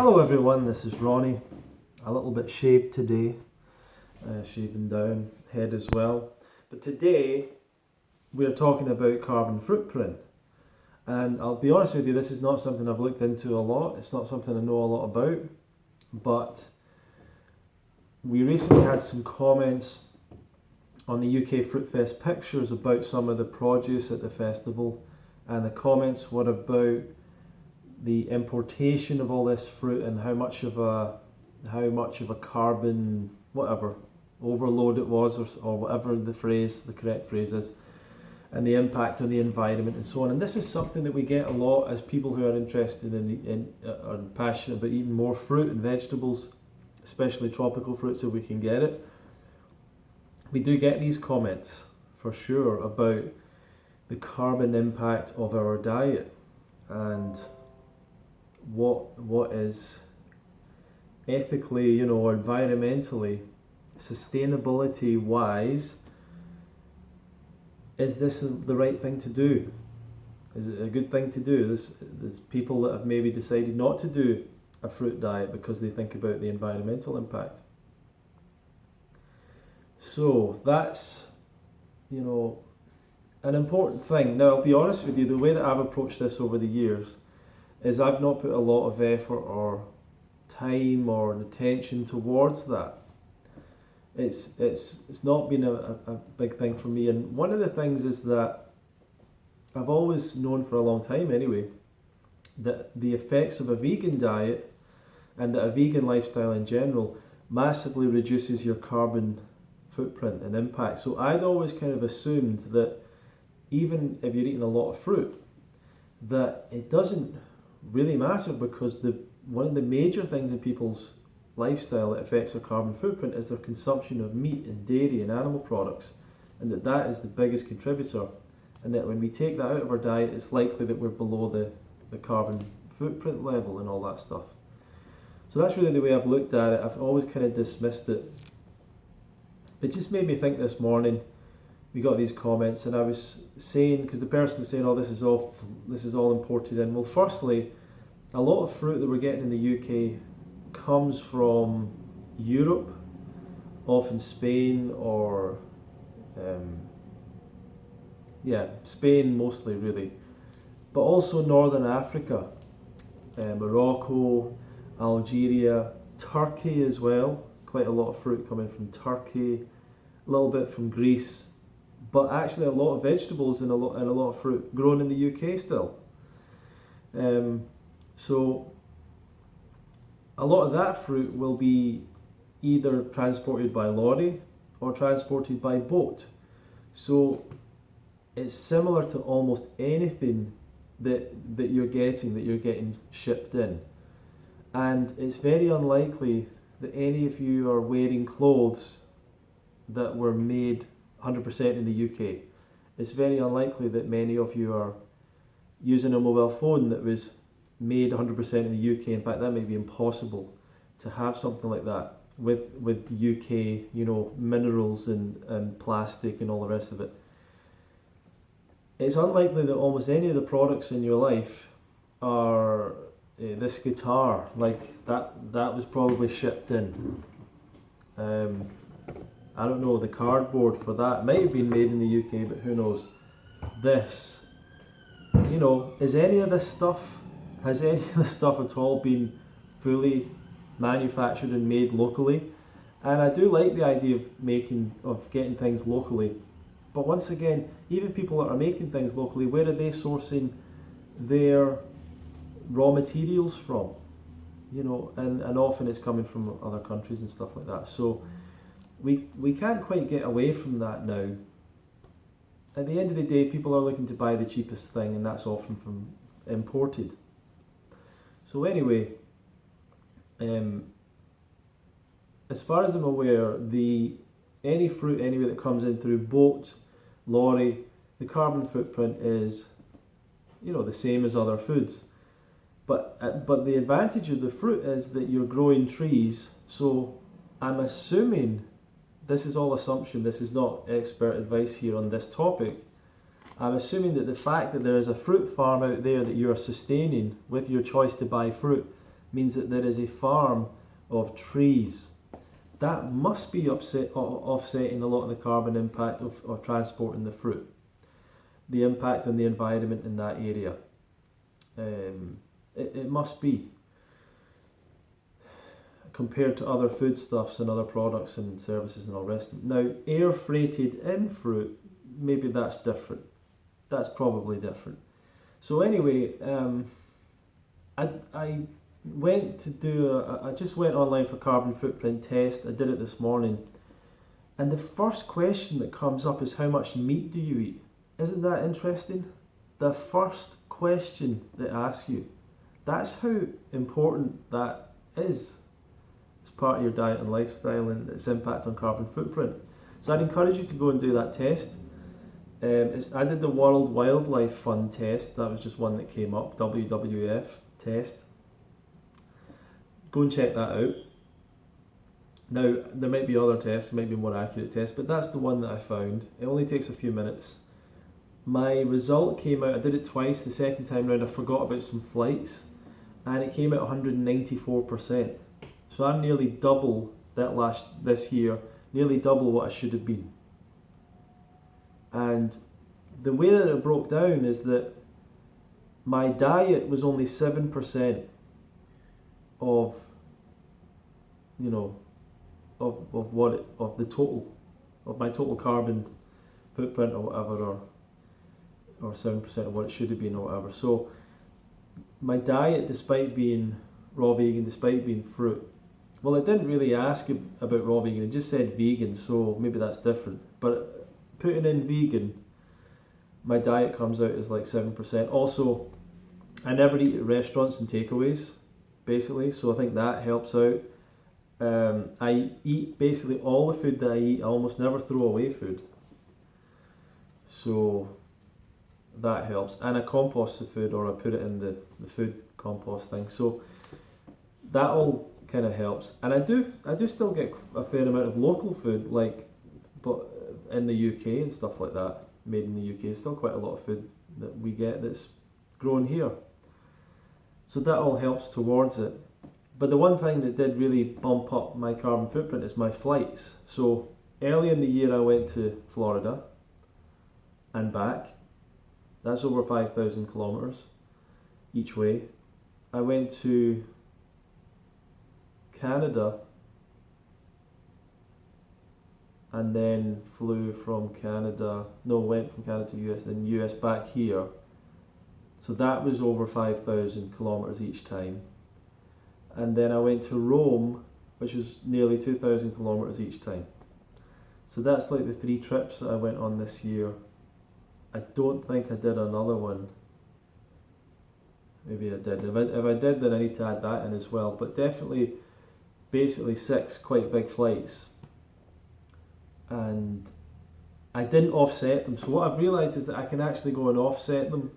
Hello everyone, this is Ronnie. A little bit shaved today, shaving down, head as well. But today we're talking about carbon footprint. And I'll be honest with you, this is not something I've looked into a lot. It's not something I know a lot about. But we recently had some comments on the UK Fruit Fest pictures about some of the produce at the festival. And the comments were about the importation of all this fruit and how much of a carbon whatever overload it was, or whatever the correct phrase is, and the impact on the environment and so on. And this is something that we get a lot as people who are interested in are passionate about eating more fruit and vegetables, especially tropical fruits if we can get it. We do get these comments for sure about the carbon impact of our diet and what is ethically, or environmentally, sustainability wise, is this the right thing to do? Is it a good thing to do? There's people that have maybe decided not to do a fruit diet because they think about the environmental impact. So that's, an important thing. Now, I'll be honest with you, the way that I've approached this over the years is I've not put a lot of effort or time or attention towards that. It's not been a big thing for me. And one of the things is that I've always known for a long time anyway that the effects of a vegan diet and that a vegan lifestyle in general massively reduces your carbon footprint and impact. So I'd always kind of assumed that even if you're eating a lot of fruit, that it doesn't really matter, because one of the major things in people's lifestyle that affects their carbon footprint is their consumption of meat and dairy and animal products, and that is the biggest contributor, and that when we take that out of our diet, it's likely that we're below the carbon footprint level and all that stuff. So that's really the way I've looked at it. I've always kind of dismissed it. It just made me think this morning. We got these comments, and I was saying, because the person was saying, "Oh, this is all imported in." Well, firstly, a lot of fruit that we're getting in the UK comes from Europe, often Spain or Spain mostly really, but also Northern Africa, Morocco, Algeria, Turkey as well. Quite a lot of fruit coming from Turkey, a little bit from Greece. But actually a lot of vegetables and a lot of fruit grown in the UK still. So a lot of that fruit will be either transported by lorry or transported by boat. So it's similar to almost anything that you're getting shipped in. And it's very unlikely that any of you are wearing clothes that were made 100% in the UK. It's very unlikely that many of you are using a mobile phone that was made 100% in the UK. In fact, that may be impossible to have something like that with UK, minerals and plastic and all the rest of it. It's unlikely that almost any of the products in your life are this guitar, like that was probably shipped in. I don't know, the cardboard for that might have been made in the UK, but who knows. This, has any of this stuff at all been fully manufactured and made locally? And I do like the idea of getting things locally. But once again, even people that are making things locally, where are they sourcing their raw materials from? And often it's coming from other countries and stuff like that. So we can't quite get away from that now. At the end of the day, people are looking to buy the cheapest thing, and that's often from imported. So anyway, as far as I'm aware, any fruit anyway that comes in through boat, lorry, the carbon footprint is, the same as other foods. But the advantage of the fruit is that you're growing trees. So I'm assuming, this is all assumption, this is not expert advice here on this topic. I'm assuming that the fact that there is a fruit farm out there that you are sustaining with your choice to buy fruit means that there is a farm of trees. That must be offsetting a lot of the carbon impact of transporting the fruit, the impact on the environment in that area. It must be, compared to other foodstuffs and other products and services and all the rest of it. Now, air freighted in fruit, maybe that's different. That's probably different. So anyway, I went to do I just went online for carbon footprint test. I did it this morning, and the first question that comes up is, how much meat do you eat? Isn't that interesting? The first question they ask you. That's how important that is. It's part of your diet and lifestyle and its impact on carbon footprint. So I'd encourage you to go and do that test. I did the World Wildlife Fund test. That was just one that came up, WWF test. Go and check that out. Now, there might be other tests, might be more accurate tests, but that's the one that I found. It only takes a few minutes. My result came out, I did it twice. The second time round I forgot about some flights, and it came out 194%. So I'm nearly double this year, nearly double what I should have been. And the way that it broke down is that my diet was only 7% of my total carbon footprint or whatever, or 7% of what it should have been or whatever. So my diet, despite being raw vegan, despite being fruit, well, it didn't really ask about raw vegan, it just said vegan, so maybe that's different. But putting in vegan, my diet comes out as like 7%. Also, I never eat at restaurants and takeaways, basically, so I think that helps out. I eat basically all the food that I eat. I almost never throw away food, so that helps. And I compost the food, or I put it in the food compost thing, so that all kind of helps. And I do still get a fair amount of local food, but in the UK and stuff like that, made in the UK. Still quite a lot of food that we get that's grown here, so that all helps towards it. But the one thing that did really bump up my carbon footprint is my flights. So early in the year I went to Florida and back. That's over 5,000 kilometers each way. I went to Canada and then went from Canada to US, then US back here. So that was over 5,000 kilometers each time. And then I went to Rome, which was nearly 2,000 kilometers each time. So that's like the 3 trips that I went on this year. I don't think I did another one. Maybe I did. If I did, then I need to add that in as well. But definitely, basically 6 quite big flights. And I didn't offset them. So what I've realised is that I can actually go and offset them.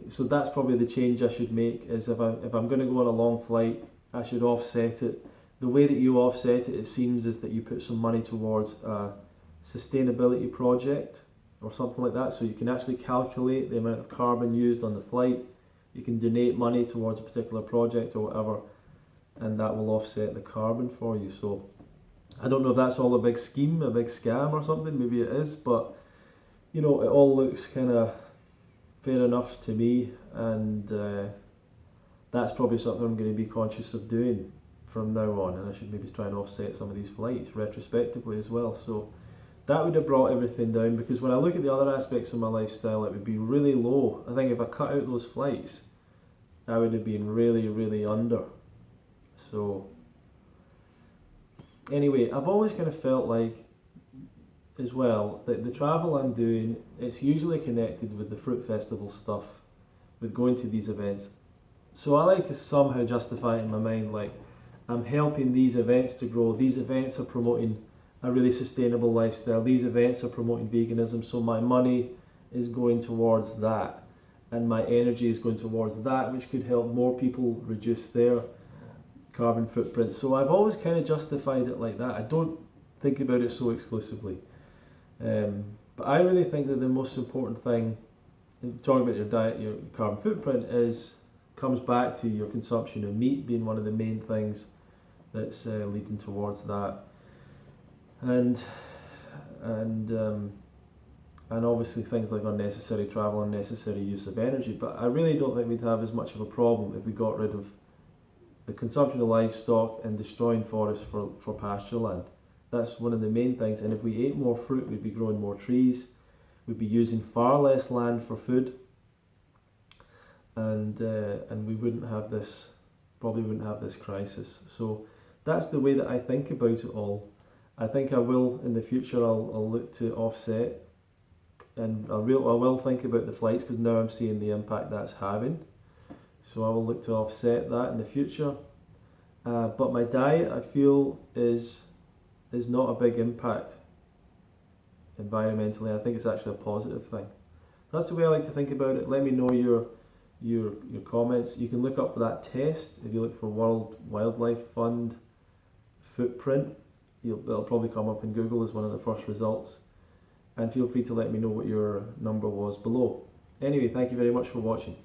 So that's probably the change I should make, is if I'm going to go on a long flight, I should offset it. The way that you offset it, it seems, is that you put some money towards a sustainability project or something like that. So you can actually calculate the amount of carbon used on the flight. You can donate money towards a particular project or whatever, and that will offset the carbon for you. So I don't know if that's all a big scheme, a big scam or something. Maybe it is, but it all looks kind of fair enough to me, and that's probably something I'm going to be conscious of doing from now on, and I should maybe try and offset some of these flights retrospectively as well. So that would have brought everything down, because when I look at the other aspects of my lifestyle, it would be really low. I think if I cut out those flights, I would have been really, really under. So anyway, I've always kind of felt like, as well, that the travel I'm doing, it's usually connected with the fruit festival stuff, with going to these events. So I like to somehow justify it in my mind, like, I'm helping these events to grow. These events are promoting a really sustainable lifestyle. These events are promoting veganism, so my money is going towards that, and my energy is going towards that, which could help more people reduce their carbon footprint. So I've always kind of justified it like that. I don't think about it so exclusively. But I really think that the most important thing, talking about your diet, your carbon footprint, is comes back to your consumption of meat being one of the main things that's leading towards that, and and um, and obviously things like unnecessary travel, unnecessary use of energy. But I really don't think we'd have as much of a problem if we got rid of the consumption of livestock and destroying forests for pasture land. That's one of the main things. And if we ate more fruit, we'd be growing more trees, we'd be using far less land for food, and we wouldn't have this, probably wouldn't have this crisis. So that's the way that I think about it all. I think I will, in the future, I'll look to offset, and I will think about the flights, because now I'm seeing the impact that's having. So I will look to offset that in the future. But my diet, I feel, is not a big impact environmentally. I think it's actually a positive thing. That's the way I like to think about it. Let me know your comments. You can look up that test if you look for World Wildlife Fund footprint. It'll probably come up in Google as one of the first results. And feel free to let me know what your number was below. Anyway, thank you very much for watching.